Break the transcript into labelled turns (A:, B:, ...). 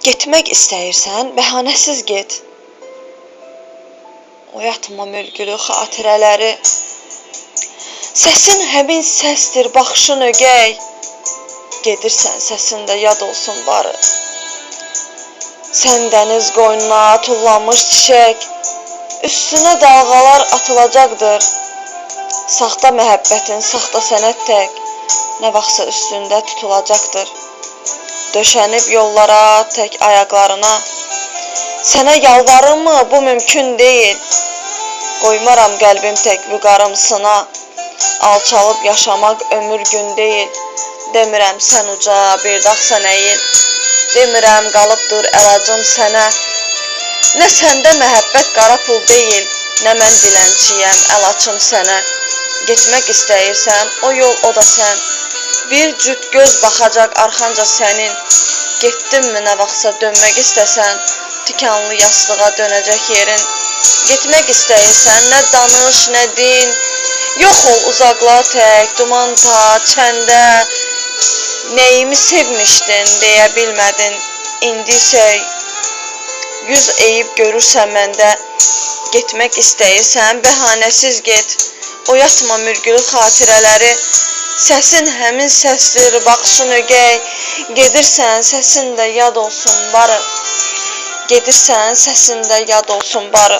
A: Getmək istəyirsən, bəhanəsiz get. Oyatma mürgülü xatirələri. Səsin həmin səsdir, baxışın ögəy. Gedirsən, səsində yad olsun barı. Sən dəniz qoynuna tullanmış çiçək, üstünə dalğalar atılacaqdır. Saxta məhəbbətin, saxta sənət tək, nə vaxtsa üstündə tutulacaqdır. Döşənib yollara, tək ayaqlarına. Sənə yalvarırmı? Bu mümkün deyil. Qoymaram qəlbim tək vüqarımsına. Alçalıb yaşamaq ömür gün deyil. Demirəm sən uca, bir dağsan əyil. Demirəm qalıbdır əlacım sənə. Nə səndə məhəbbət qara pul deyil, nə mən dilənçiyəm, əl açım sənə. Getmək istəyirsən, o yol o da sən. Bir cüt göz baxacaq arxanca sənin. Getdinmi nə vaxtsa dönmək istəsən, tikanlı yastığa dönəcək yerin. Getmək istəyirsən, nə danış, nə din. Yox ol uzaqlar tək, duman ta, çəndə. Nəyimi sevmişdin, deyə bilmədin. İndi isə yüz eyib görürsən məndə. Getmək istəyirsən, bəhanəsiz get. Oyatma mürgülü xatirələri. Səsin həmin səsdir, baxışın ögəy. Gedirsən, səsində yad olsun barı. Gedirsən, səsində yad olsun barı.